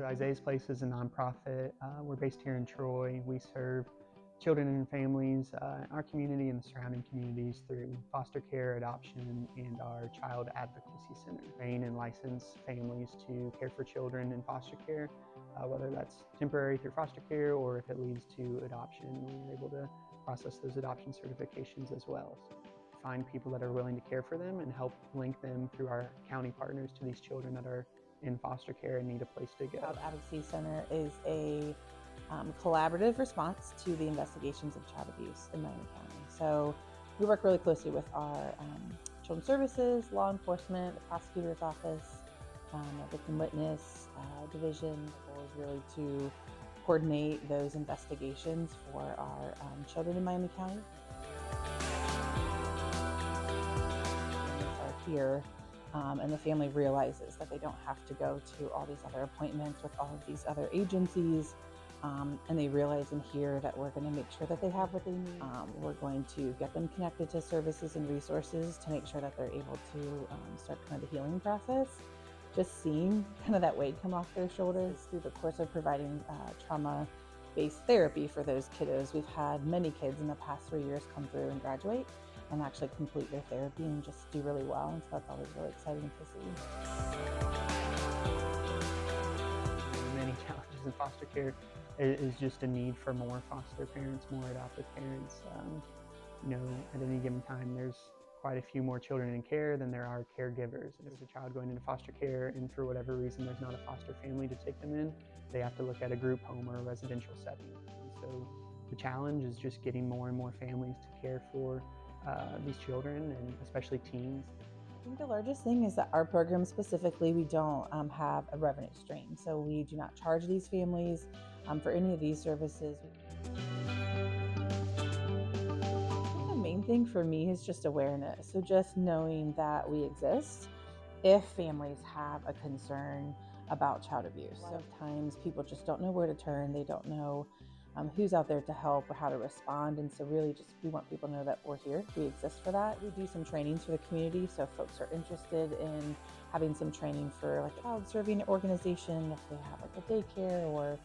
Isaiah's Place is a nonprofit. We're based here in Troy. We serve children and families in our community and the surrounding communities through foster care, adoption, and our Child Advocacy Center. Train and license families to care for children in foster care, whether that's temporary through foster care or if it leads to adoption. We're able to process those adoption certifications as well. So find people that are willing to care for them and help link them through our county partners to these children that are in foster care and need a place to go. Child Advocacy Center is a collaborative response to the investigations of child abuse in Miami County. So we work really closely with our children's services, law enforcement, the prosecutor's office, our victim witness division. The goal is really to coordinate those investigations for our children in Miami County. Are here. And the family realizes that they don't have to go to all these other appointments with all of these other agencies. And they realize and hear that we're going to make sure that they have what they need. We're going to get them connected to services and resources to make sure that they're able to start kind of the healing process. Just seeing kind of that weight come off their shoulders through the course of providing trauma-based therapy for those kiddos. We've had many kids in the past 3 years come through and graduate and actually complete their therapy and just do really well. And so that's always really exciting to see. Many challenges in foster care is just a need for more foster parents, more adoptive parents. At any given time, there's quite a few more children in care than there are caregivers. If there's a child going into foster care and for whatever reason there's not a foster family to take them in, they have to look at a group home or a residential setting. And so the challenge is just getting more and more families to care for these children and especially teens. I think the largest thing is that our program specifically, we don't have a revenue stream. So we do not charge these families for any of these services. I think the main thing for me is just awareness. So just knowing that we exist if families have a concern about child abuse. A lot of times people just don't know where to turn. They don't know who's out there to help or how to respond. And so really just we want people to know that we're here, we exist for that. We do some trainings for the community. So if folks are interested in having some training for like a child serving organization, if they have like a daycare or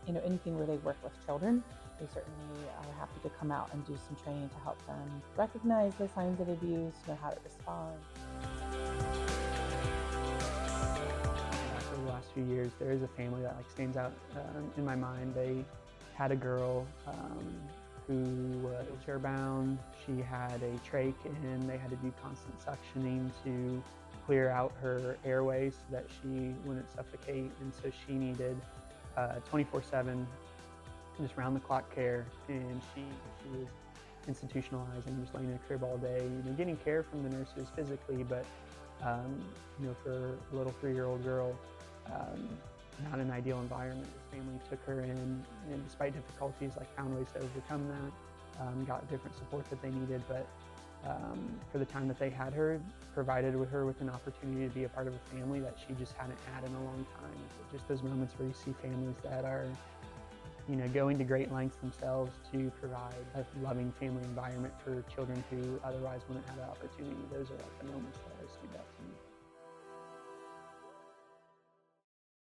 anything where they work with children, they certainly are happy to come out and do some training to help them recognize the signs of abuse, know how to respond. The last few years, there is a family that stands out in my mind. They had a girl who was wheelchair bound. She had a trach and they had to do constant suctioning to clear out her airways so that she wouldn't suffocate. And so she needed 24/7, just round-the-clock care. And she was institutionalized and just laying in a crib all day, getting care from the nurses physically, but for a little 3-year-old girl, not an ideal environment. This family took her in, and despite difficulties, found ways to overcome that, got different support that they needed, but for the time that they had her, provided her with an opportunity to be a part of a family that she just hadn't had in a long time. So just those moments where you see families that are going to great lengths themselves to provide a loving family environment for children who otherwise wouldn't have that opportunity. Those are the moments that always stood out to me.